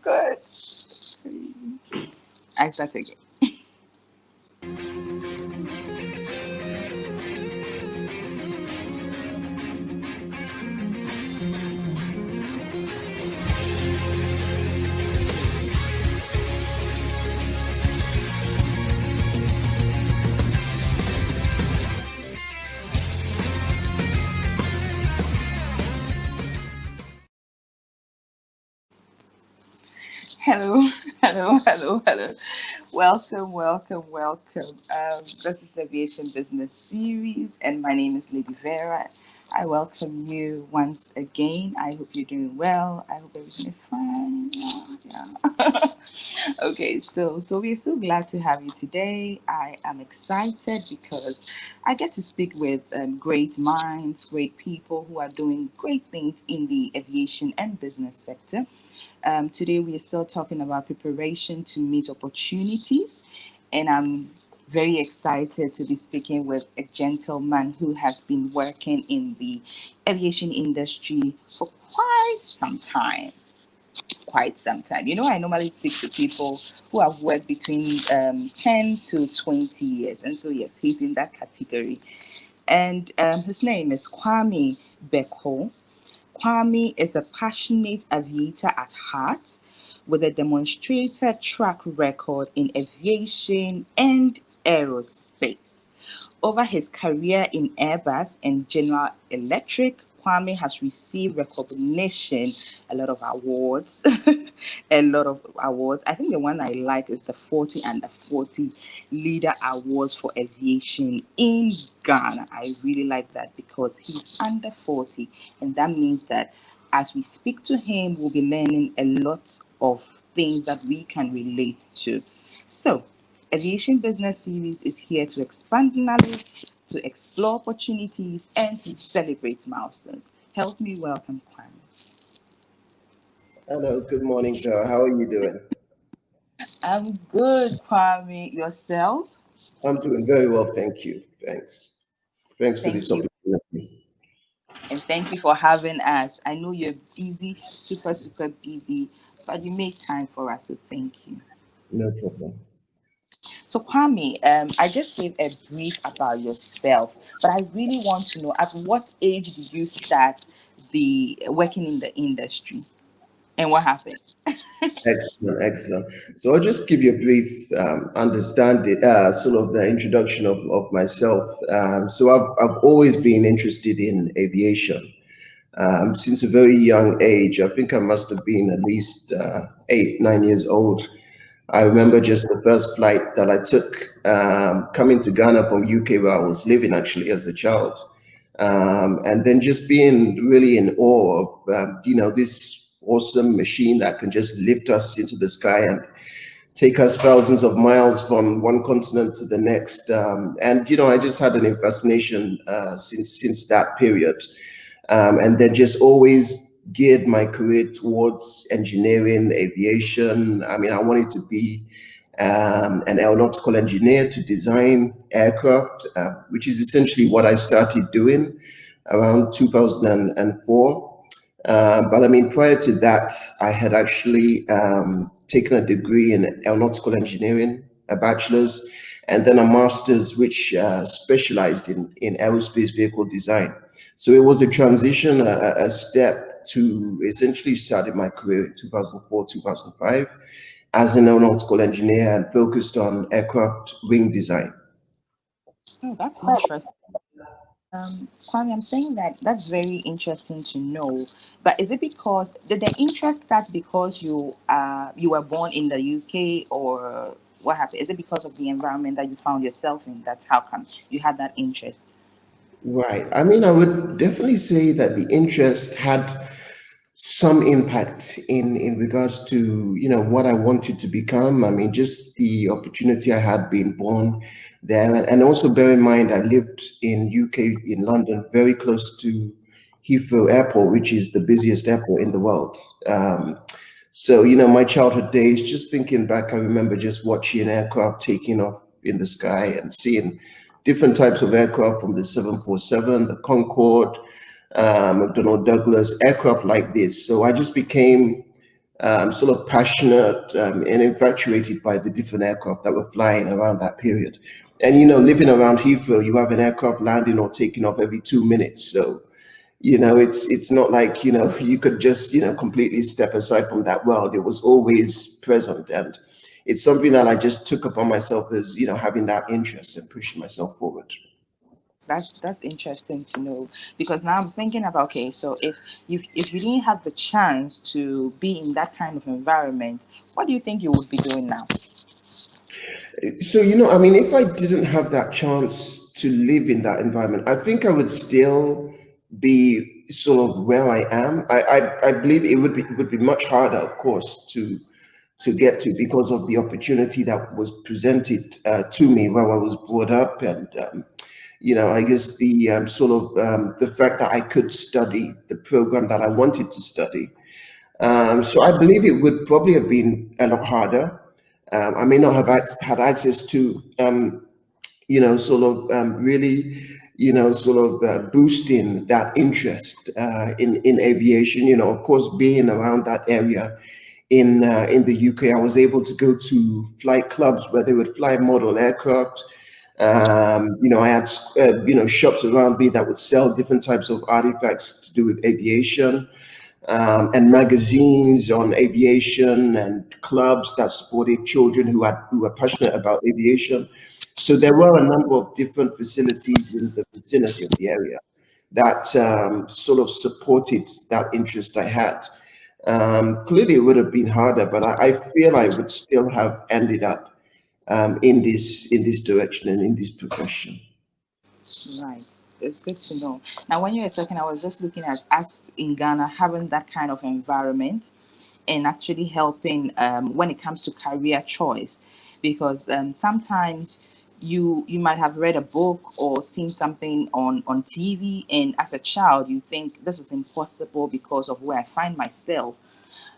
Good. I start again. Hello, hello. Welcome. This is the Aviation Business Series, and my name is Lady Vera. I welcome you once again. I hope you're doing well. I hope everything is fine. Yeah. Okay, so we're so glad to have you today. I am excited because I get to speak with great minds, great people who are doing great things in the aviation and business sector. Today, we are still talking about preparation to meet opportunities, and I'm very excited to be speaking with a gentleman who has been working in the aviation industry for quite some time. Quite some time. I normally speak to people who have worked between 10 to 20 years, and so, yes, he's in that category. And his name is Kwame Bekoe. Kwame is a passionate aviator at heart with a demonstrated track record in aviation and aerospace. Over his career in Airbus and General Electric, Kwame has received recognition, a lot of awards, a lot of awards. I think the one I like is the 40 and the 40 Leader Awards for Aviation in Ghana. I really like that because he's under 40, and that means that as we speak to him, we'll be learning a lot of things that we can relate to. So, Aviation Business Series is here to expand knowledge, to explore opportunities, and to celebrate milestones. Help me welcome Kwame. Hello, good morning, Joe. How are you doing? I'm good, Kwame. Yourself? I'm doing very well, thank you. Thanks. Thanks for Thank this you. opportunity. And thank you for having us. I know you're busy, super busy, but you made time for us, so thank you. No problem. So, Kwame, I just gave a brief about yourself, but I really want to know at what age did you start the working in the industry and what happened? Excellent, excellent. So I'll just give you a brief understanding, sort of the introduction of myself. So I've always been interested in aviation since a very young age. I think I must have been at least 8, 9 years old. I remember just the first flight that I took coming to Ghana from UK, where I was living actually as a child, and then just being really in awe of this awesome machine that can just lift us into the sky and take us thousands of miles from one continent to the next. And I just had an fascination since that period, and then just always geared my career towards engineering, aviation. I mean, I wanted to be an aeronautical engineer to design aircraft, which is essentially what I started doing around 2004. But I mean, prior to that, I had actually taken a degree in aeronautical engineering, a bachelor's, and then a master's, which specialized in aerospace vehicle design. So it was a transition, a step to essentially starting my career in 2004, 2005 as an aeronautical engineer and focused on aircraft wing design. Oh, that's interesting. Kwame, I'm saying that that's very interesting to know. But is it because did the interest start because you were born in the UK or what happened? Is it because of the environment that you found yourself in? That's how come you had that interest. Right. I mean, I would definitely say that the interest had some impact in regards to what I wanted to become. I mean, just the opportunity I had being born there, and also bear in mind I lived in UK in London, very close to Heathrow Airport, which is the busiest airport in the world. So my childhood days, just thinking back, I remember just watching aircraft taking off in the sky and seeing different types of aircraft from the 747, the Concorde, McDonnell Douglas, aircraft like this. So I just became sort of passionate and infatuated by the different aircraft that were flying around that period. And living around Heathrow, you have an aircraft landing or taking off every 2 minutes. So it's not like you could just completely step aside from that world. It was always present, and it's something that I just took upon myself as having that interest and pushing myself forward. That's interesting to know, because now I'm thinking about, okay, so if you didn't have the chance to be in that kind of environment, what do you think you would be doing now? So, I mean, if I didn't have that chance to live in that environment, I think I would still be sort of where I am. I believe it would be much harder, of course, to get to because of the opportunity that was presented to me where I was brought up, and I guess the sort of the fact that I could study the program that I wanted to study. So I believe it would probably have been a lot harder. I may not have had access to, sort of really, sort of boosting that interest in aviation. Of course, being around that area in the UK, I was able to go to flight clubs where they would fly model aircraft. I had shops around me that would sell different types of artifacts to do with aviation, and magazines on aviation, and clubs that supported children who were passionate about aviation. So there were a number of different facilities in the vicinity of the area that sort of supported that interest I had. Clearly, it would have been harder, but I feel I would still have ended up in this direction and in this profession. Right. It's good to know. Now, when you were talking, I was just looking at us in Ghana having that kind of environment and actually helping when it comes to career choice, because sometimes you might have read a book or seen something on TV, and as a child you think this is impossible because of where I find myself.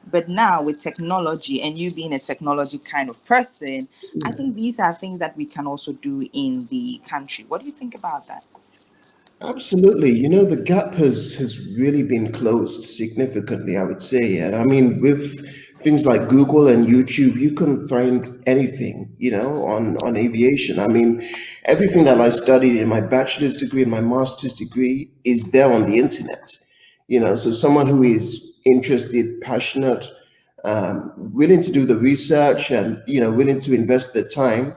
But now with technology, and you being a technology kind of person, I think these are things that we can also do in the country. What do you think about that? Absolutely. The gap has really been closed significantly, I would say. And I mean, with things like Google and YouTube, you can find anything, on aviation. I mean, everything that I studied in my bachelor's degree and my master's degree is there on the internet. So someone who is interested, passionate, willing to do the research, and willing to invest the time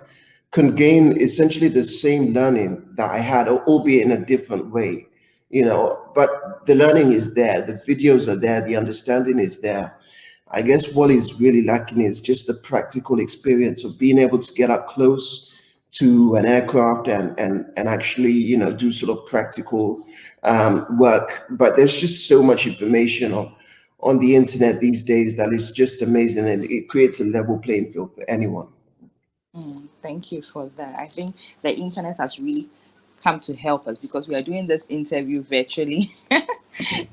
can gain essentially the same learning that I had, albeit in a different way. But the learning is there, the videos are there, the understanding is there. I guess what is really lacking is just the practical experience of being able to get up close to an aircraft, and actually do sort of practical work. But there's just so much information on the internet these days that is just amazing, and it creates a level playing field for anyone. Thank you for that. I think the internet has really come to help us because we are doing this interview virtually.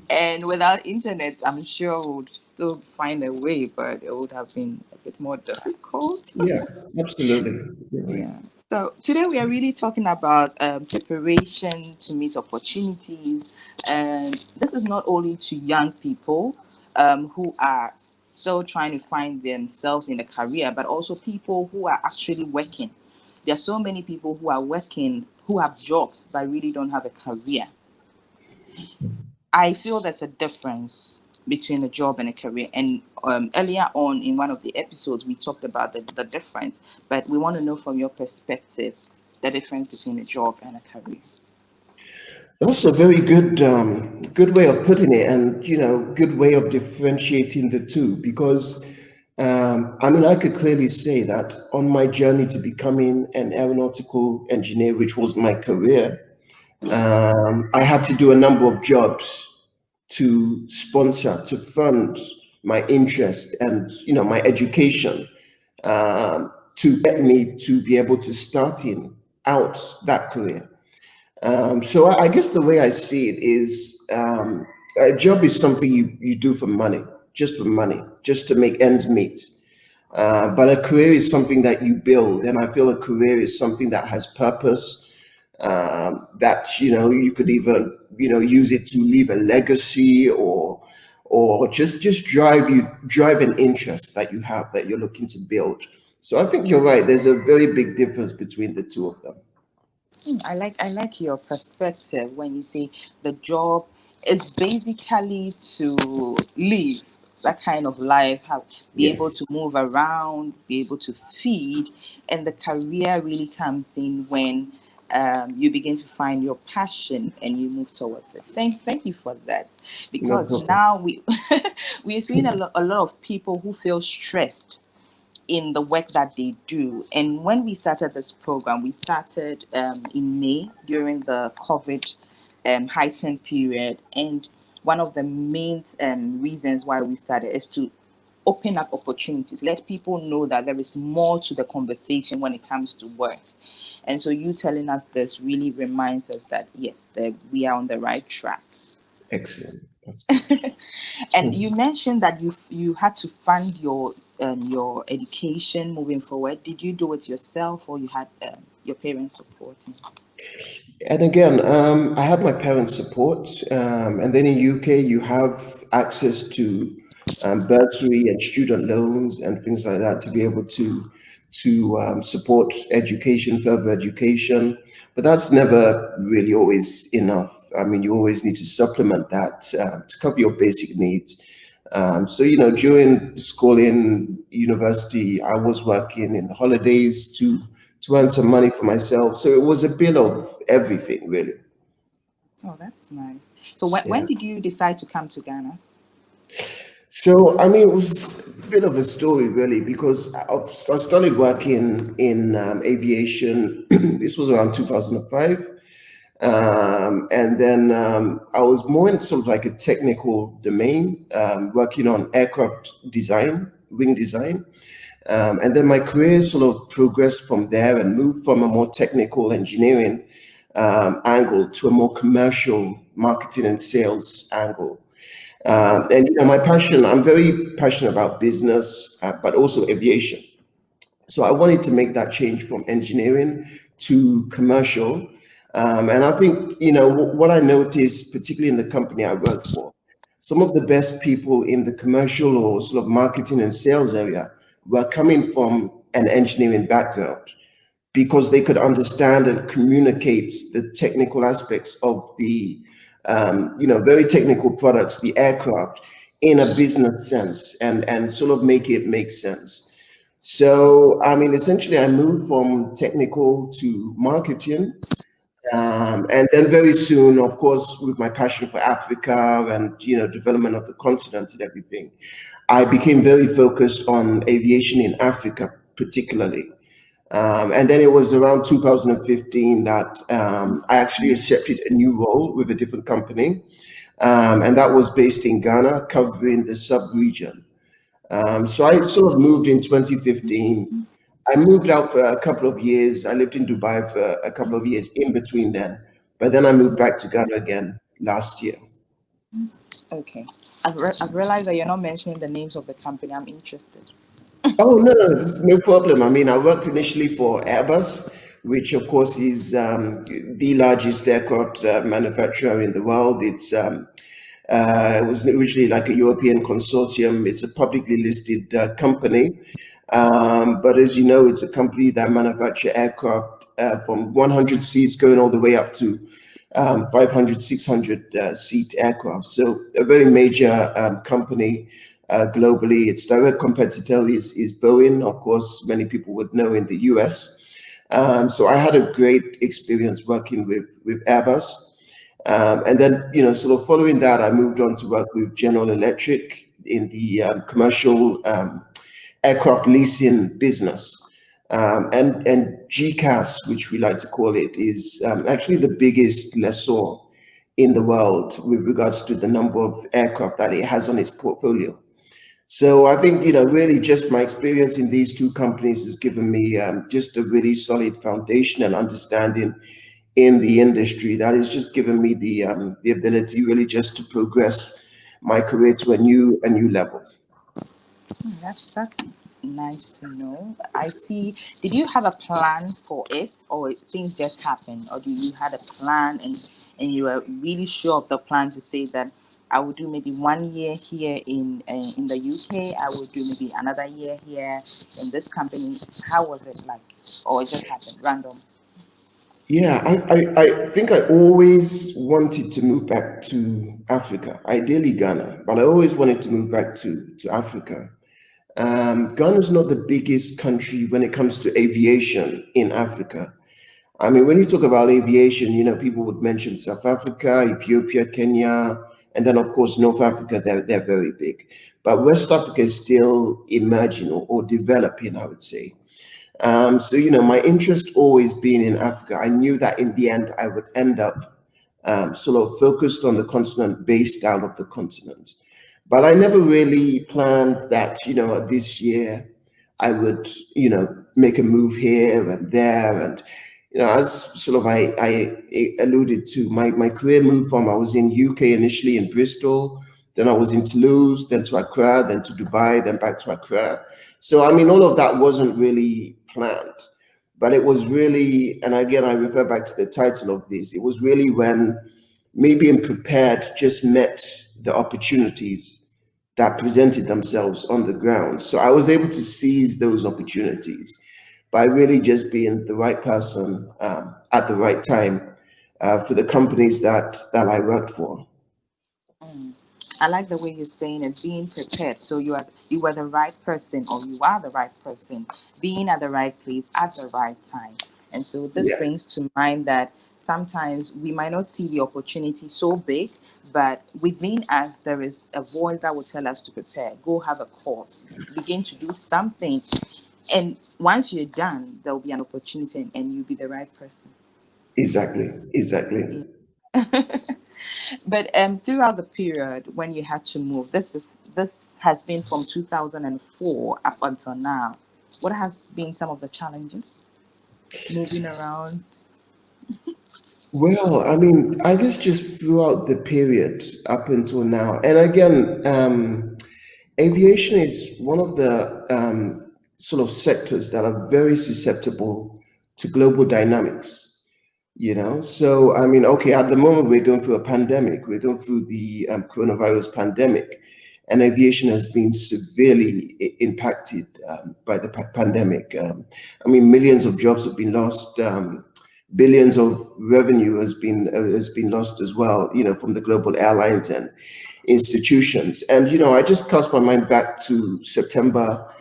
And without internet, I'm sure we would still find a way, but it would have been a bit more difficult. Yeah, absolutely. You're right. Yeah. So today we are really talking about preparation to meet opportunities, and this is not only to young people who are still trying to find themselves in a career, but also people who are actually working. There are so many people who are working, who have jobs, but really don't have a career. I feel there's a difference between a job and a career. And earlier on in one of the episodes, we talked about the difference, but we want to know from your perspective the difference between a job and a career. That's a very good way of putting it, and good way of differentiating the two. Because I mean, I could clearly say that on my journey to becoming an aeronautical engineer, which was my career, I had to do a number of jobs to sponsor, to fund my interest and my education, to get me to be able to start in out that career. So I guess the way I see it is, a job is something you do for money, just to make ends meet. But a career is something that you build, and I feel a career is something that has purpose. That you could even use it to leave a legacy, or just drive an interest that you have that you're looking to build. So I think you're right. There's a very big difference between the two of them. I like your perspective when you say the job is basically to live that kind of life, have be able Yes, to move around, be able to feed, and the career really comes in when you begin to find your passion and you move towards it. Thank you for that, no because problem. now we we are seeing a lot of people who feel stressed in the work that they do. And when we started this program, we started in May during the COVID heightened period. And one of the main reasons why we started is to open up opportunities, let people know that there is more to the conversation when it comes to work. And so you telling us this really reminds us that yes, that we are on the right track. Excellent. That's good. And you mentioned that you had to fund your education moving forward. Did you do it yourself, or you had your parents supporting? And again, I had my parents' support, and then in UK you have access to bursary and student loans and things like that to be able to support education, further education. But that's never really always enough. I mean, you always need to supplement that to cover your basic needs. So during schooling, university, I was working in the holidays to earn some money for myself. So it was a bit of everything, really. Oh, that's nice. So when Yeah. did you decide to come to Ghana? So I mean, it was a bit of a story, really, because I started working in aviation. This was around 2005. And then I was more in sort of like a technical domain, working on aircraft design, wing design. And then my career sort of progressed from there and moved from a more technical engineering angle to a more commercial marketing and sales angle. And my passion, I'm very passionate about business, but also aviation. So I wanted to make that change from engineering to commercial. And I think, what I noticed, particularly in the company I worked for, some of the best people in the commercial or sort of marketing and sales area were coming from an engineering background because they could understand and communicate the technical aspects of the, very technical products, the aircraft, in a business sense and sort of make it make sense. So, I mean, essentially, I moved from technical to marketing. And then very soon, of course, with my passion for Africa and, development of the continent and everything, I became very focused on aviation in Africa, particularly. And then it was around 2015 that I actually accepted a new role with a different company. And that was based in Ghana, covering the sub-region. So I sort of moved in 2015. I moved out for a couple of years. I lived in Dubai for a couple of years in between then. But then I moved back to Ghana again last year. Okay, I've realized that you're not mentioning the names of the company. I'm interested. Oh, no, no, this is no problem. I mean, I worked initially for Airbus, which of course is the largest aircraft manufacturer in the world. It was originally like a European consortium. It's a publicly listed company. But as you know, it's a company that manufacture aircraft from 100 seats going all the way up to 500, 600 seat aircraft. So a very major company globally. Its direct competitor is Boeing, of course, many people would know in the US. So I had a great experience working with Airbus. And then, sort of following that, I moved on to work with General Electric in the commercial aircraft leasing business. And GCAS, which we like to call it, is actually the biggest lessor in the world with regards to the number of aircraft that it has on its portfolio. So I think, really just my experience in these two companies has given me just a really solid foundation and understanding in the industry that has just given me the ability really just to progress my career to a new level. That's nice to know. I see. Did you have a plan for it, or things just happened, or do you had a plan and you were really sure of the plan to say that I would do maybe 1 year here in the UK. I would do maybe another year here in this company. How was it like? Or it just happened random? Yeah, I think I always wanted to move back to Africa, ideally Ghana, but I always wanted to move back to Africa. Ghana is not the biggest country when it comes to aviation in Africa. I mean, when you talk about aviation, people would mention South Africa, Ethiopia, Kenya, and then of course North Africa. They're very big, but West Africa is still emerging or developing, I would say. So, my interest always being in Africa, I knew that in the end I would end up sort of focused on the continent, based out of the continent. But I never really planned that, this year I would, make a move here and there. And, as sort of I alluded to, my career moved from, I was in UK initially in Bristol, then I was in Toulouse, then to Accra, then to Dubai, then back to Accra. So, I mean, all of that wasn't really planned, but it was really, and again, I refer back to the title of this, it was really when me being prepared just met the opportunities that presented themselves on the ground. So I was able to seize those opportunities by really just being the right person at the right time for the companies that I worked for. Mm. I like the way you're saying it, being prepared. So you were the right person, or you are the right person, being at the right place at the right time. And so this Yeah, brings to mind that sometimes we might not see the opportunity so big, but within us there is a voice that will tell us to prepare. Go have a course, begin to do something, and once you're done, there will be an opportunity, and you'll be the right person. exactly, exactly. Yeah. But throughout the period when you had to move, this has been from 2004 up until now. What has been some of the challenges moving around? Well, I mean, I guess just throughout the period up until now, and again, aviation is one of the sort of sectors that are very susceptible to global dynamics. So I mean, okay, at the moment we're going through a pandemic, we're going through the coronavirus pandemic, and aviation has been severely impacted by the pandemic. I mean, millions of jobs have been lost. Billions of revenue has been lost as well, from the global airlines and institutions. And I just cast my mind back to September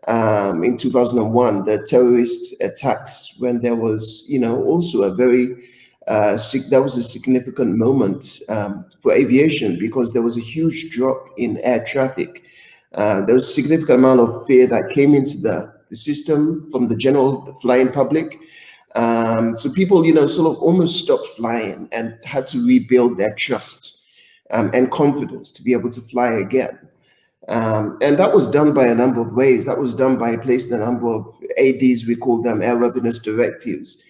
in 2001, the terrorist attacks, when there was, also a very that was a significant moment for aviation, because there was a huge drop in air traffic. There was a significant amount of fear that came into the system from the general flying public. So people, sort of almost stopped flying and had to rebuild their trust and confidence to be able to fly again. And that was done by a number of ways. That was done by placing a number of ADs, we call them airworthiness directives,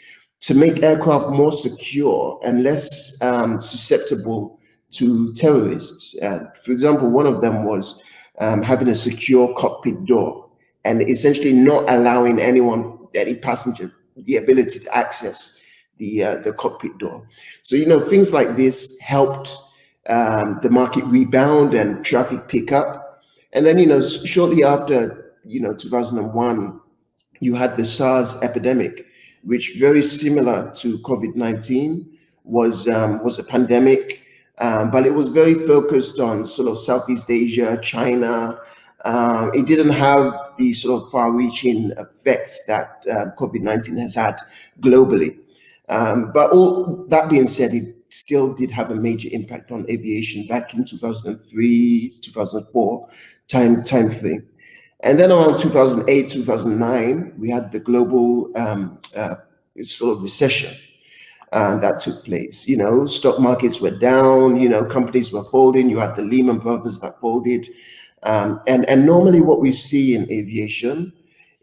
to make aircraft more secure and less susceptible to terrorists. For example, one of them was having a secure cockpit door and essentially not allowing anyone, any passenger, the ability to access the cockpit door. So, things like this helped the market rebound and traffic pick up. And then, shortly after, 2001, you had the SARS epidemic, which very similar to COVID-19 was a pandemic, but it was very focused on sort of Southeast Asia, China. It didn't have the sort of far-reaching effect that COVID-19 has had globally. But all that being said, it still did have a major impact on aviation back in 2003, 2004 time frame. And then around 2008, 2009, we had the global sort of recession that took place. Stock markets were down, companies were folding. You had the Lehman Brothers that folded. And normally what we see in aviation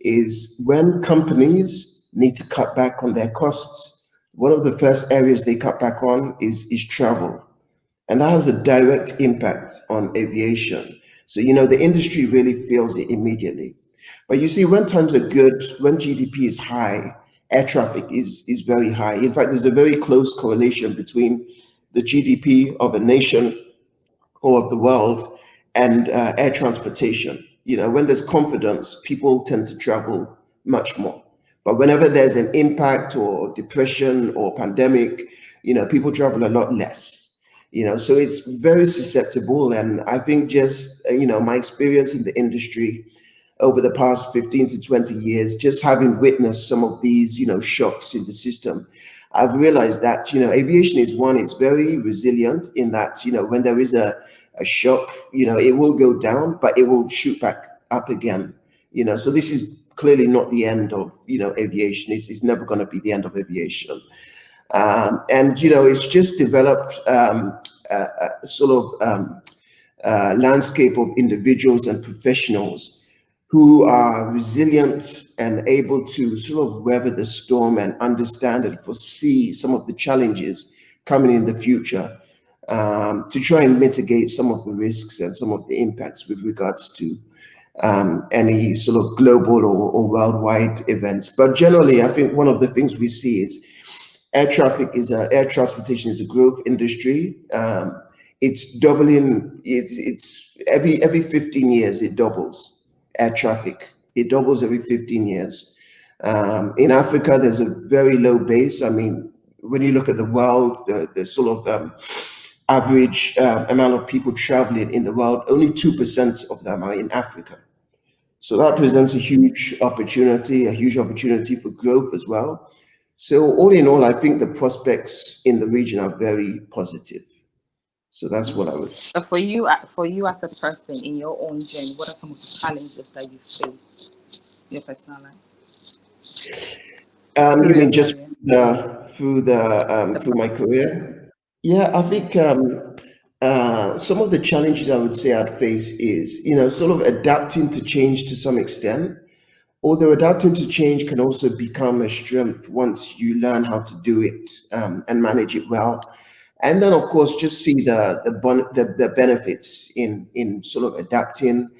is when companies need to cut back on their costs, one of the first areas they cut back on is travel. And that has a direct impact on aviation. So, the industry really feels it immediately. But you see, when times are good, when GDP is high, air traffic is very high. In fact, there's a very close correlation between the GDP of a nation or of the world, and air transportation. When there's confidence, people tend to travel much more. But whenever there's an impact or depression or pandemic, people travel a lot less. So it's very susceptible. And I think just, my experience in the industry over the past 15 to 20 years, just having witnessed some of these, shocks in the system, I've realized that, aviation is one, it's very resilient in that, when there is a shock, it will go down, but it will shoot back up again. So this is clearly not the end of, aviation. It's never going to be the end of aviation. And, it's just developed a sort of landscape of individuals and professionals who are resilient and able to sort of weather the storm and understand and foresee some of the challenges coming in the future, to try and mitigate some of the risks and some of the impacts with regards to any sort of global or worldwide events. But generally, I think one of the things we see is air transportation is a growth industry. It's doubling. It's every 15 years it doubles. Air traffic, it doubles every 15 years. In Africa, there's a very low base. I mean, when you look at the world, the sort of average amount of people traveling in the world, only 2% of them are in Africa. So that presents a huge opportunity for growth as well. So all in all, I think the prospects in the region are very positive. So that's what I would. But for you as a person in your own journey, what are some of the challenges that you faced in your personal life You through your mean just career? The through my career? Yeah, I think yes. some of the challenges I would say I'd face is, sort of adapting to change to some extent. Although adapting to change can also become a strength once you learn how to do it, and manage it well. And then, of course, just see the benefits in sort of adapting,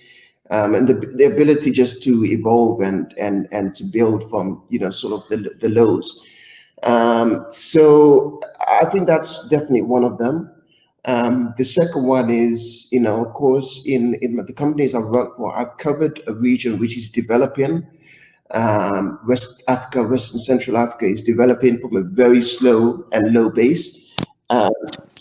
and the ability just to evolve and to build from, sort of the lows. So I think that's definitely one of them. The second one is, of course, in the companies I've worked for, I've covered a region which is developing. West Africa, West and Central Africa is developing from a very slow and low base. Um,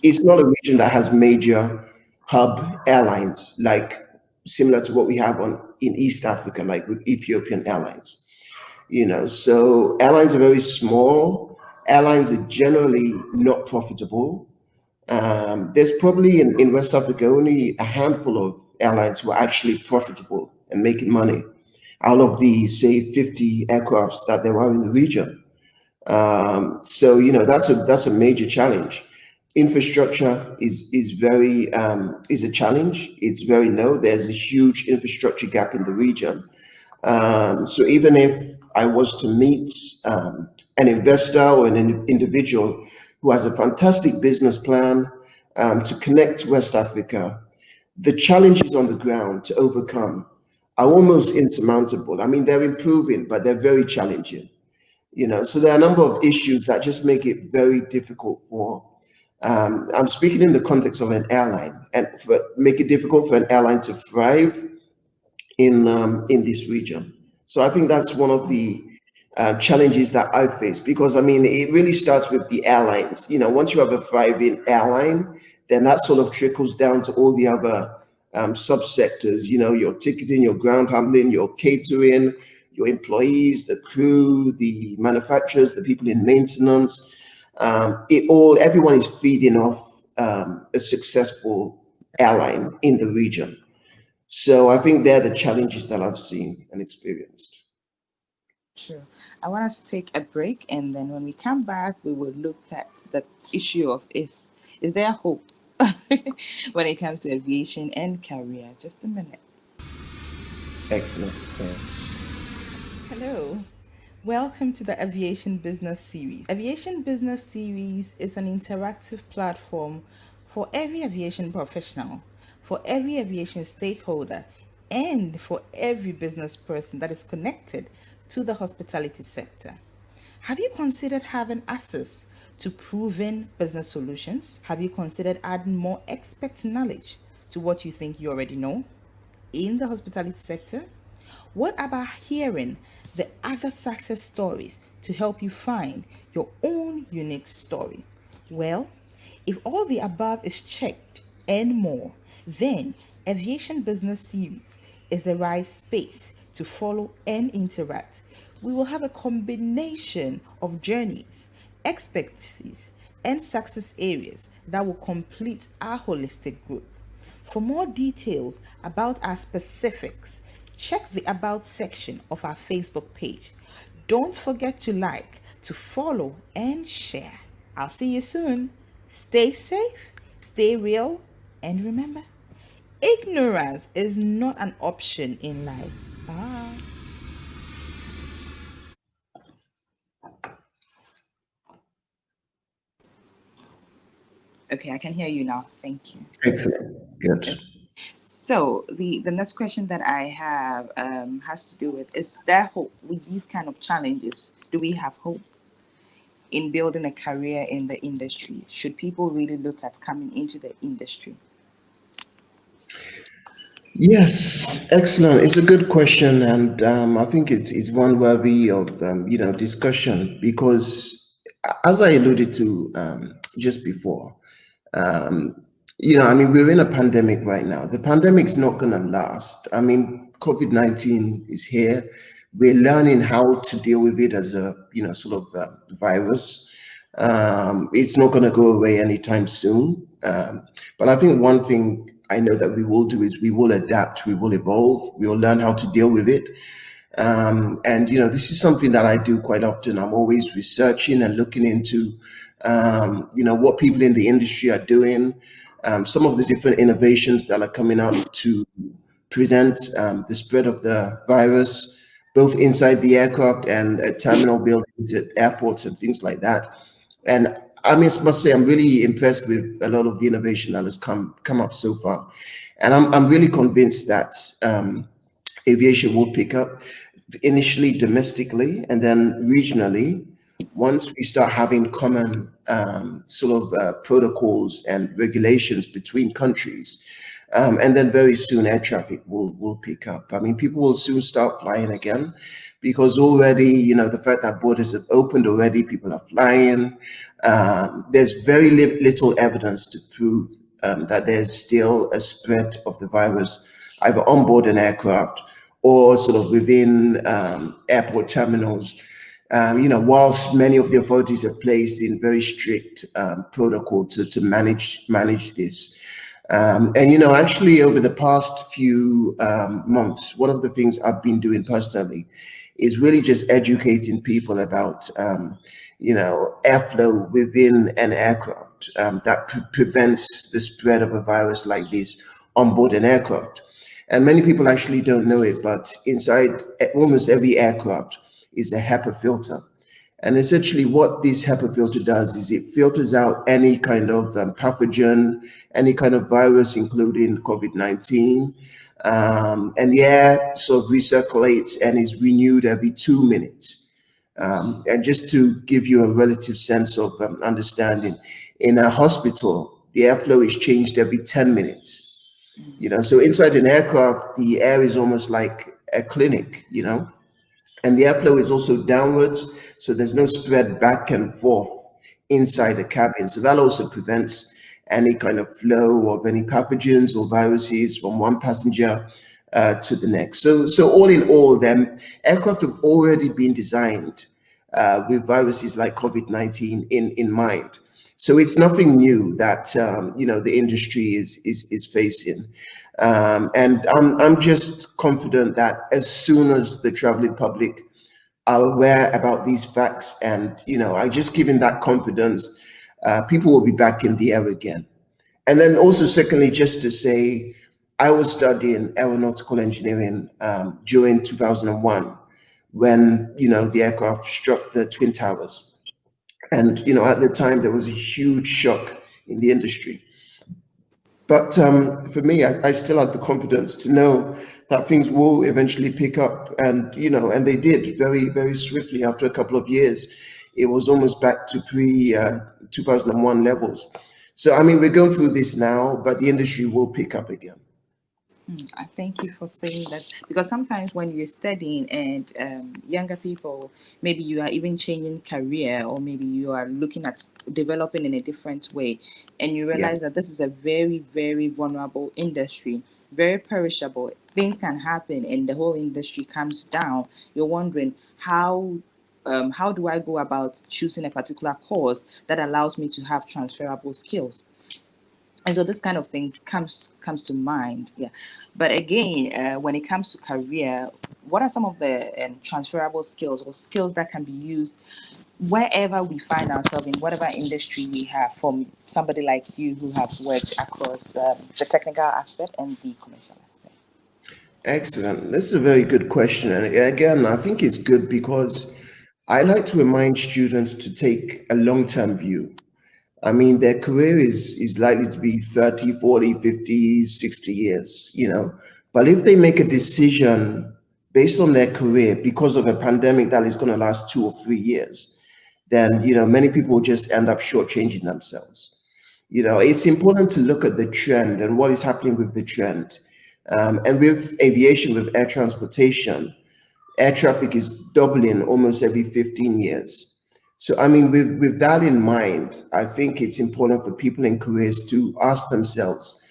it's not a region that has major hub airlines, like similar to what we have in East Africa, like with Ethiopian Airlines. So airlines are very small. Airlines are generally not profitable. There's probably in West Africa only a handful of airlines who are actually profitable and making money out of the, say, 50 aircrafts that there are in the region. So that's a major challenge. Infrastructure is a challenge. It's very low. There's a huge infrastructure gap in the region. So even if I was to meet an investor or an individual who has a fantastic business plan, to connect West Africa, the challenges on the ground to overcome are almost insurmountable. I mean, they're improving, but they're very challenging. So there are a number of issues that just make it very difficult for. I'm speaking in the context of an airline, and make it difficult for an airline to thrive in this region. So I think that's one of the challenges that I face, because I mean it really starts with the airlines. Once you have a thriving airline, then that sort of trickles down to all the other subsectors. Your ticketing, your ground handling, your catering, your employees, the crew, the manufacturers, the people in maintenance. Everyone is feeding off a successful airline in the region. So I think they're the challenges that I've seen and experienced. Sure. I want us to take a break, and then when we come back, we will look at the issue of is there hope when it comes to aviation and career? Just a minute. Excellent. Yes. Hello. Welcome to the Aviation Business Series. Aviation Business Series is an interactive platform for every aviation professional, for every aviation stakeholder, and for every business person that is connected to the hospitality sector. Have you considered having access to proven business solutions? Have you considered adding more expert knowledge to what you think you already know in the hospitality sector? What about hearing the other success stories to help you find your own unique story? Well, if all the above is checked and more, then Aviation Business Series is the right space to follow and interact. We will have a combination of journeys, expertise, and success areas that will complete our holistic growth. For more details about our specifics, check the About section of our Facebook page. Don't forget to like, to follow, and share. I'll see you soon. Stay safe, stay real, and remember, ignorance is not an option in life. Bye. Okay, I can hear you now. Thank you. Excellent. Good. Okay. So the next question that I have has to do with, is there hope with these kind of challenges? Do we have hope in building a career in the industry? Should people really look at coming into the industry? Yes, excellent. It's a good question, and I think it's one worthy of discussion because, as I alluded to just before, um, I mean, we're in a pandemic right now. The pandemic's not going to last. I mean, COVID-19 is here. We're learning how to deal with it as a sort of virus. It's not going to go away anytime soon. But I think one thing I know that we will do is we will adapt, we will evolve, we will learn how to deal with it. And this is something that I do quite often. I'm always researching and looking into what people in the industry are doing, some of the different innovations that are coming up to prevent the spread of the virus, both inside the aircraft and at terminal buildings, at airports, and things like that. And I must say, I'm really impressed with a lot of the innovation that has come up so far, and I'm really convinced that aviation will pick up initially domestically and then regionally once we start having common sort of protocols and regulations between countries. And then very soon air traffic will pick up. I mean, people will soon start flying again because already, the fact that borders have opened already, people are flying. There's very little evidence to prove that there's still a spread of the virus either on board an aircraft or sort of within airport terminals. Whilst many of the authorities have placed in very strict protocol to manage this. And actually, over the past few months, one of the things I've been doing personally is really just educating people about airflow within an aircraft that prevents the spread of a virus like this on board an aircraft. And many people actually don't know it, but inside almost every aircraft is a HEPA filter. And essentially, what this HEPA filter does is it filters out any kind of pathogen, any kind of virus, including COVID-19. And the air sort of recirculates and is renewed every 2 minutes. And just to give you a relative sense of understanding, in a hospital, the airflow is changed every 10 minutes. So inside an aircraft, the air is almost like a clinic, and the airflow is also downwards, so there's no spread back and forth inside the cabin. So that also prevents any kind of flow of any pathogens or viruses from one passenger to the next. So all in all, then aircraft have already been designed with viruses like COVID-19 in mind. So it's nothing new that the industry is facing. And I'm just confident that as soon as the traveling public are aware about these facts and I just given that confidence, people will be back in the air again. And then also secondly, just to say, I was studying aeronautical engineering during 2001 when the aircraft struck the Twin Towers. And at the time there was a huge shock in the industry. But for me, I still had the confidence to know that things will eventually pick up, and and they did very, very swiftly. After a couple of years, it was almost back to pre 2001 levels. So, I mean, we're going through this now, but the industry will pick up again. I thank you for saying that, because sometimes when you're studying and younger people, maybe you are even changing career, or maybe you are looking at developing in a different way, and you Yeah. realize that this is a very, very vulnerable industry, very perishable. Things can happen and the whole industry comes down. You're wondering how do I go about choosing a particular course that allows me to have transferable skills? And so this kind of things comes to mind. Yeah, but again, when it comes to career, what are some of the transferable skills or skills that can be used wherever we find ourselves, in whatever industry we have, from somebody like you who have worked across the technical aspect and the commercial aspect? Excellent. This is a very good question. And again, I think it's good because I like to remind students to take a long-term view. I mean, their career is likely to be 30, 40, 50, 60 years, you know. But if they make a decision based on their career because of a pandemic that is going to last 2 or 3 years, then, you know, many people just end up shortchanging themselves. You know, it's important to look at the trend and what is happening with the trend. And with aviation, with air transportation, air traffic is doubling almost every 15 years. So, I mean, with that in mind, I think it's important for people in careers to ask themselves,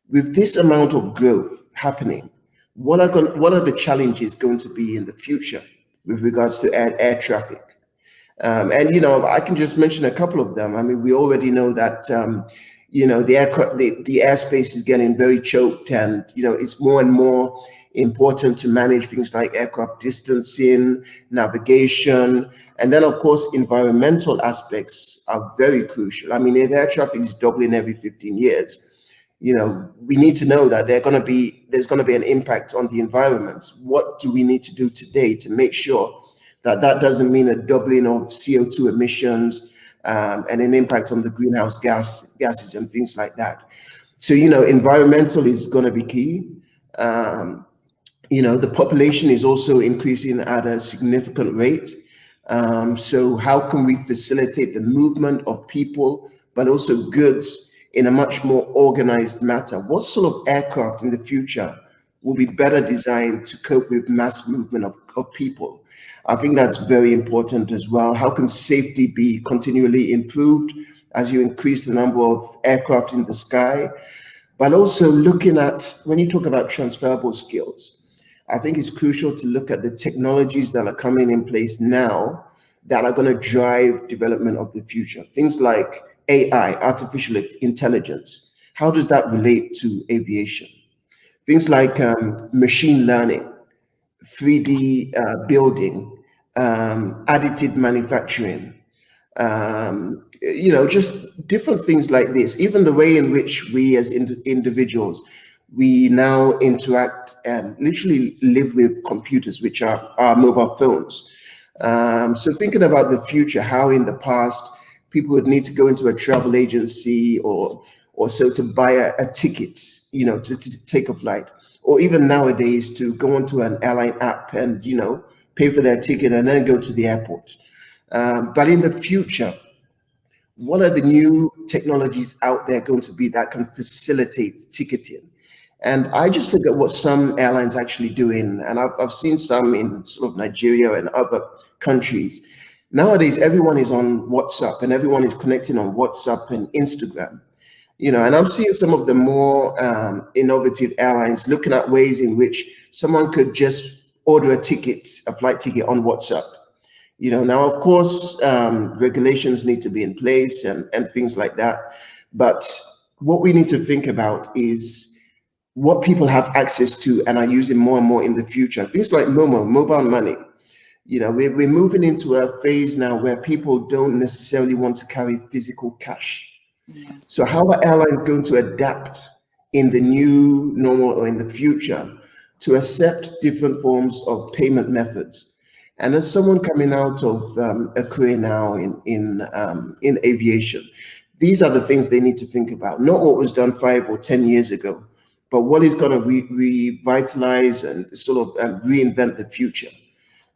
with this amount of growth happening, what are the challenges going to be in the future with regards to air traffic? And you know, I can just mention a couple of them. I mean, we already know that you know, the airspace is getting very choked, and you know, it's more and more important to manage things like aircraft distancing, navigation, and then of course environmental aspects are very crucial. I mean, if air traffic is doubling every 15 years, you know, we need to know that there's going to be an impact on the environment. What do we need to do today to make sure that that doesn't mean a doubling of CO2 emissions, and an impact on the greenhouse gases and things like that? So, you know, environmental is going to be key. Um, you know, the population is also increasing at a significant rate. So how can we facilitate the movement of people, but also goods in a much more organized manner? What sort of aircraft in the future will be better designed to cope with mass movement of people? I think that's very important as well. How can safety be continually improved as you increase the number of aircraft in the sky? But also looking at, when you talk about transferable skills, I think it's crucial to look at the technologies that are coming in place now that are going to drive development of the future. Things like AI, artificial intelligence. How does that relate to aviation? Things like machine learning, 3D building, additive manufacturing, you know, just different things like this. Even the way in which we as individuals, we now interact and literally live with computers, which are our mobile phones. So thinking about the future, how in the past people would need to go into a travel agency or so to buy a ticket, you know, to take a flight, or even nowadays to go onto an airline app and, you know, pay for their ticket and then go to the airport. But in the future, what are the new technologies out there going to be that can facilitate ticketing? And I just look at what some airlines actually doing, and I've seen some in sort of Nigeria and other countries. Nowadays, everyone is on WhatsApp and everyone is connecting on WhatsApp and Instagram. You know, and I'm seeing some of the more innovative airlines looking at ways in which someone could just order a flight ticket on WhatsApp. You know, now of course regulations need to be in place and things like that. But what we need to think about is what people have access to and are using more and more in the future. Things like mobile money. You know, we're moving into a phase now where people don't necessarily want to carry physical cash. Yeah. So how are airlines going to adapt in the new normal or in the future to accept different forms of payment methods? And as someone coming out of a career now in aviation, these are the things they need to think about. Not what was done 5 or 10 years ago, but what is going to revitalize and sort of reinvent the future.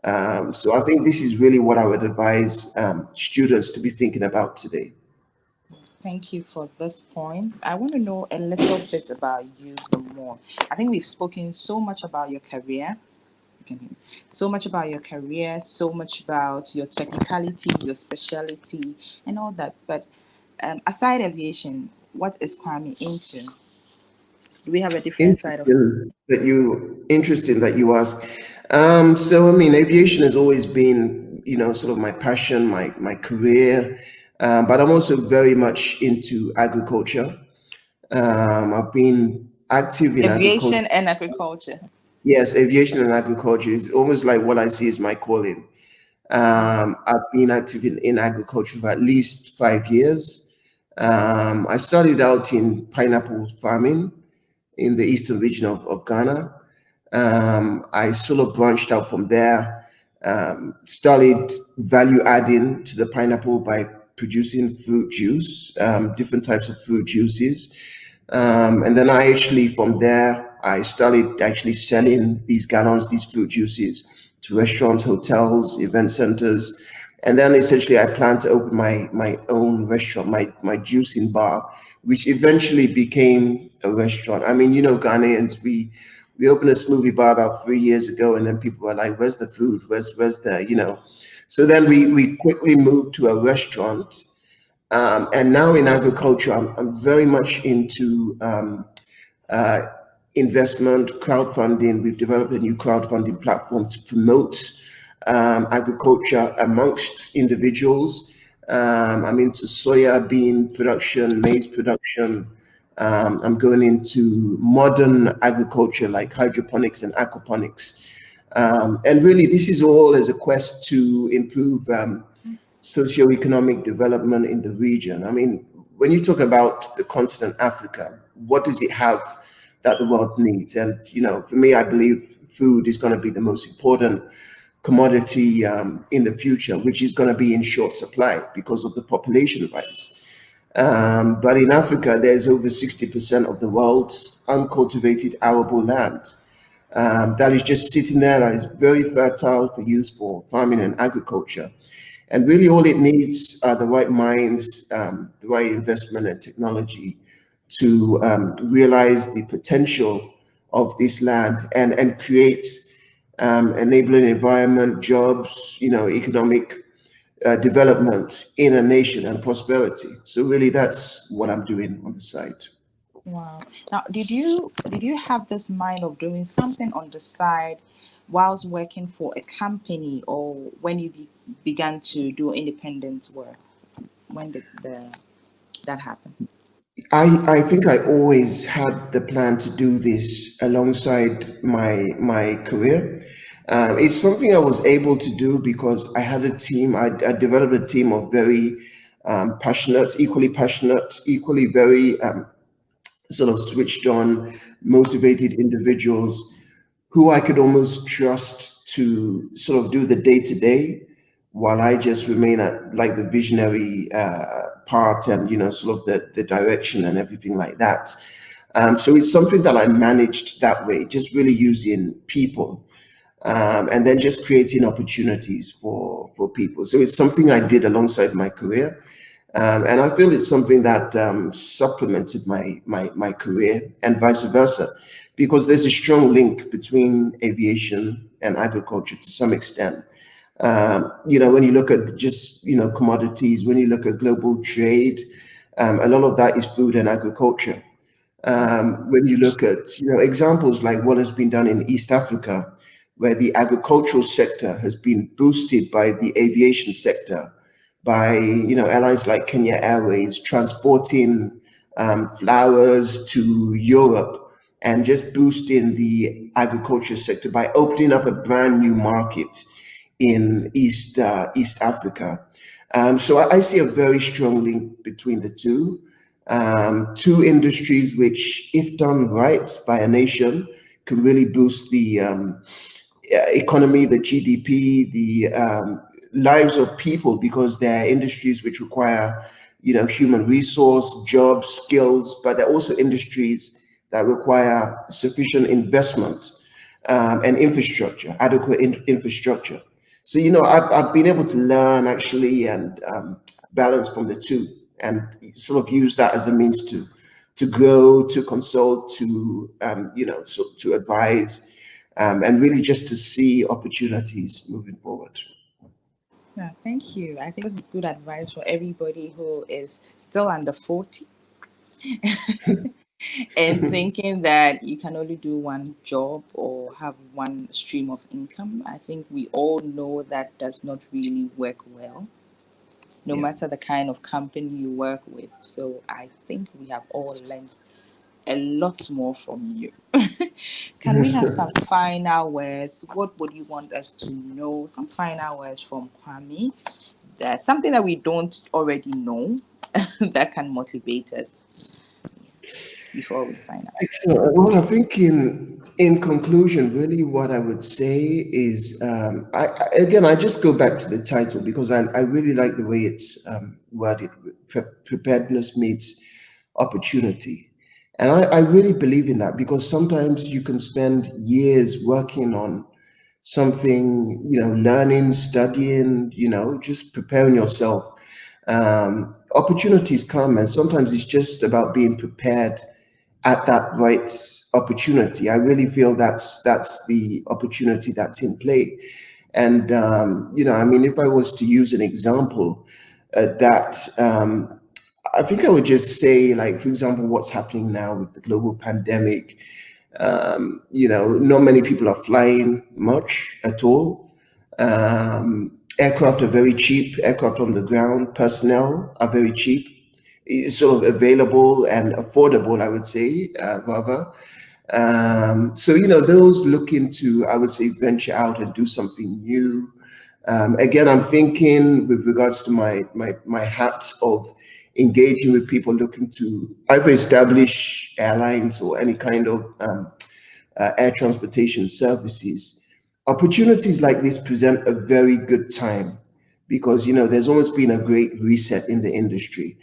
So I think this is really what I would advise students to be thinking about today. Thank you for this point. I want to know a little bit about you the more. I think we've spoken so much about your career. You can hear me. So much about your career, so much about your technicality, your specialty, and all that. But aside aviation, what is Kwame into? Do we have a different side of? Interesting that you ask. So I mean, aviation has always been, sort of my passion, my career. But I'm also very much into agriculture. I've been active in agriculture. Aviation and agriculture. Yes, aviation and agriculture is almost like what I see as my calling. Wow. I've been active in agriculture for at least 5 years. I started out in pineapple farming in the eastern region of Ghana. I sort of branched out from there, started value adding to the pineapple by producing fruit juice, different types of fruit juices. And then from there, I started actually selling these gallons, these fruit juices to restaurants, hotels, event centers. And then essentially I plan to open my own restaurant, my juicing bar, which eventually became a restaurant. I mean, Ghanaians, we opened a smoothie bar about 3 years ago, and then people were like, "Where's the food? Where's the?" So then we quickly moved to a restaurant, and now in agriculture, I'm very much into uh, investment, crowdfunding. We've developed a new crowdfunding platform to promote agriculture amongst individuals. I'm into soya bean production, maize production. I'm going into modern agriculture like hydroponics and aquaponics. And really, this is all as a quest to improve socio-economic development in the region. I mean, when you talk about the continent Africa, what does it have that the world needs? And for me, I believe food is going to be the most important commodity in the future, which is going to be in short supply because of the population rise. But in Africa, there's over 60% of the world's uncultivated arable land that is just sitting there, that is very fertile for use for farming and agriculture. And really, all it needs are the right minds, the right investment and technology to realize the potential of this land and create enabling environment, jobs, economic development in a nation and prosperity. So really, that's what I'm doing on the side. Wow. Now, did you have this mind of doing something on the side whilst working for a company, or when you began to do independent work? When did that happen? I think I always had the plan to do this alongside my career. It's something I was able to do because I had a team. I developed a team of very passionate, equally very sort of switched on, motivated individuals who I could almost trust to sort of do the day to day, while I just remain at like the visionary part and sort of the direction and everything like that. So it's something that I managed that way, just really using people, and then just creating opportunities for people. So it's something I did alongside my career. And I feel it's something that supplemented my career and vice versa, because there's a strong link between aviation and agriculture to some extent. When you look at just commodities, when you look at global trade, a lot of that is food and agriculture. When you look at examples like what has been done in East Africa, where the agricultural sector has been boosted by the aviation sector, by airlines like Kenya Airways transporting flowers to Europe and just boosting the agriculture sector by opening up a brand new market in East Africa. So I see a very strong link between the two. Two industries which, if done right by a nation, can really boost the economy, the GDP, the lives of people, because they're industries which require, human resource, jobs, skills, but they're also industries that require sufficient investment and infrastructure, adequate infrastructure. So, I've been able to learn actually and balance from the two. and sort of use that as a means to grow, to consult, to so to advise, and really just to see opportunities moving forward. Yeah, thank you. I think this is good advice for everybody who is still under 40 and thinking that you can only do one job or have one stream of income. I think we all know that does not really work well, no Yeah. matter the kind of company you work with. So I think we have all learned a lot more from you. Can we have some final words? What would you want us to know? Some final words from Kwame. There's something that we don't already know that can motivate us before we sign up. Excellent. Well, I think in conclusion, really, what I would say is, again, I just go back to the title because I really like the way it's worded. Preparedness meets opportunity, and I really believe in that because sometimes you can spend years working on something, learning, studying, just preparing yourself. Opportunities come, and sometimes it's just about being prepared at that right opportunity. I really feel that's the opportunity that's in play. And I mean, if I was to use an example, that I think I would just say, like, for example, what's happening now with the global pandemic. Not many people are flying much at all. Aircraft are very cheap. Aircraft on the ground, personnel are very cheap. It's sort of available and affordable, I would say, rather. So, those looking to, I would say, venture out and do something new. Again, I'm thinking with regards to my hat of engaging with people looking to either establish airlines or any kind of air transportation services. Opportunities like this present a very good time because there's almost been a great reset in the industry,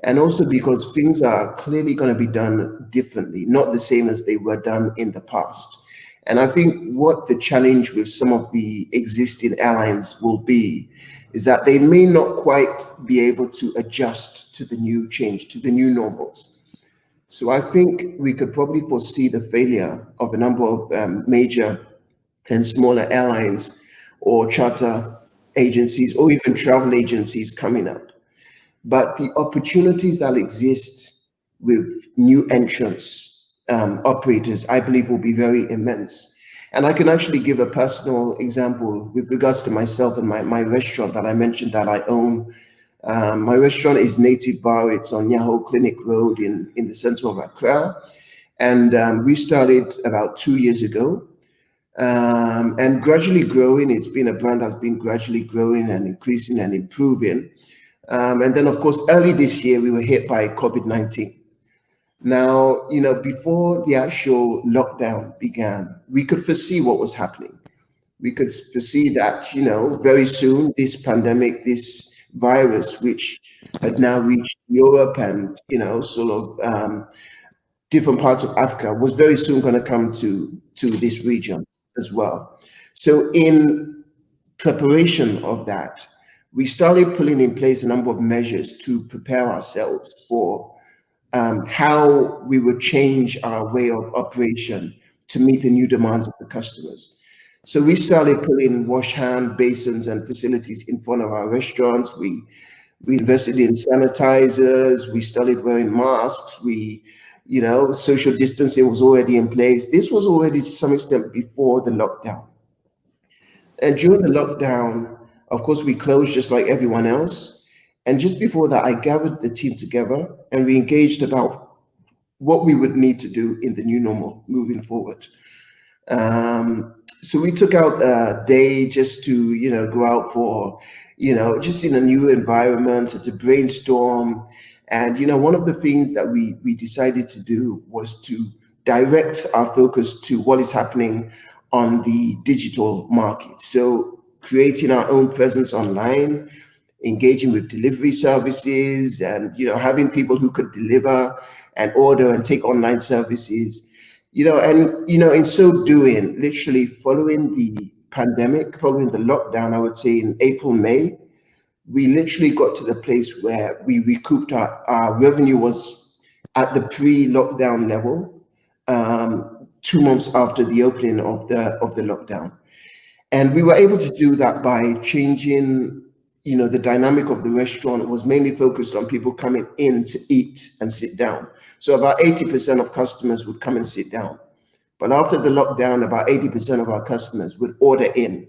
and also because things are clearly going to be done differently, not the same as they were done in the past. And I think what the challenge with some of the existing airlines will be is that they may not quite be able to adjust to the new change, to the new normals. So I think we could probably foresee the failure of a number of major and smaller airlines or charter agencies or even travel agencies coming up. But the opportunities that exist with new entrants, operators, I believe will be very immense. And I can actually give a personal example with regards to myself and my restaurant that I mentioned that I own. My restaurant is Native Bar. It's on Yaho Clinic Road in the center of Accra. And we started about 2 years ago, and gradually growing. It's been a brand that's been gradually growing and increasing and improving. And then, of course, early this year, we were hit by COVID-19. Now, before the actual lockdown began, we could foresee what was happening. We could foresee that, very soon, this pandemic, this virus, which had now reached Europe and, sort of different parts of Africa, was very soon going to come to this region as well. So, in preparation of that, we started putting in place a number of measures to prepare ourselves for how we would change our way of operation to meet the new demands of the customers. So we started putting wash hand basins and facilities in front of our restaurants. We invested in sanitizers. We started wearing masks. Social distancing was already in place. This was already to some extent before the lockdown. And during the lockdown, of course, we closed just like everyone else. And just before that, I gathered the team together and we engaged about what we would need to do in the new normal moving forward. So we took out a day just to, go out for, just in a new environment to brainstorm. And, one of the things that we decided to do was to direct our focus to what is happening on the digital market. So creating our own presence online, engaging with delivery services and, having people who could deliver and order and take online services, in so doing, literally following the pandemic, following the lockdown, I would say in April, May, we literally got to the place where we recouped our revenue was at the pre-lockdown level, 2 months after the opening of the lockdown. And we were able to do that by changing, the dynamic of the restaurant was mainly focused on people coming in to eat and sit down. So about 80% of customers would come and sit down. But after the lockdown, about 80% of our customers would order in.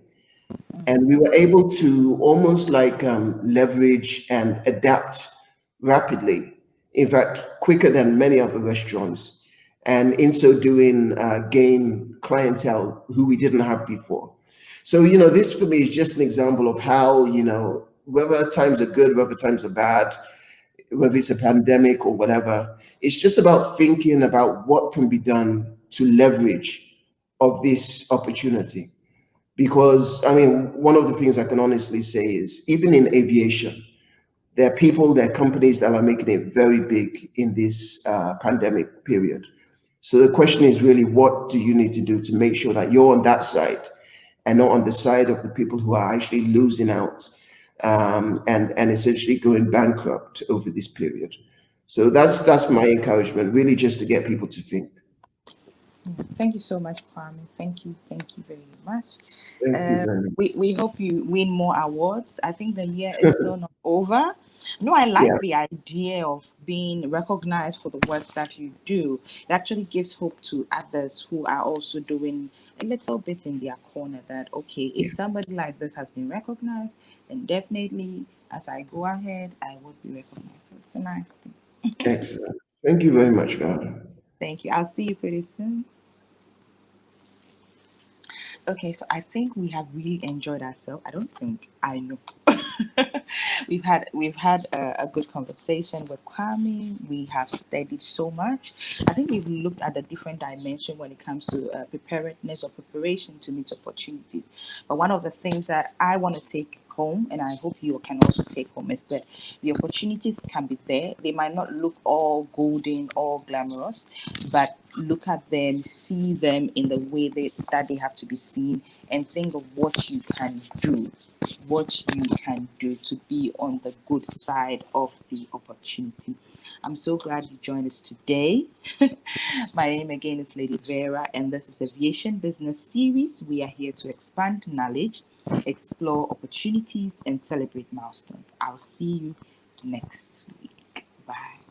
And we were able to almost like leverage and adapt rapidly, in fact, quicker than many other restaurants. And in so doing, gain clientele who we didn't have before. So, this for me is just an example of how, whether times are good, whether times are bad, whether it's a pandemic or whatever, it's just about thinking about what can be done to leverage of this opportunity. Because, I mean, one of the things I can honestly say is even in aviation, there are people, there are companies that are making it very big in this pandemic period. So the question is really, what do you need to do to make sure that you're on that side and not on the side of the people who are actually losing out, and essentially going bankrupt over this period? So that's my encouragement, really, just to get people to think. Thank you so much, Kwame. Thank you very much. Thank you very much. We hope you win more awards. I think the year is still not over. No, I Yeah, like the idea of being recognized for the work that you do. It actually gives hope to others who are also doing a little bit in their corner that, okay, if yeah, somebody like this has been recognized, then definitely as I go ahead, I would be recognized. So it's a nice thing. excellent. Thank you very much, Val. Thank you. I'll see you pretty soon. Okay, so I think we have really enjoyed ourselves. I don't think I know. We've had a good conversation with Kwame. We have studied so much. I think we've looked at the different dimension when it comes to preparedness or preparation to meet opportunities. But one of the things that I want to take home, and I hope you can also take home, is that the opportunities can be there. They might not look all golden, all glamorous, but look at them, see them in the way that they have to be seen, and think of what you can do to be on the good side of the opportunity. I'm so glad you joined us today. My name again is Lady Vera, and this is Aviation Business Series. We are here to expand knowledge, explore opportunities, and celebrate milestones. I'll see you next week. Bye.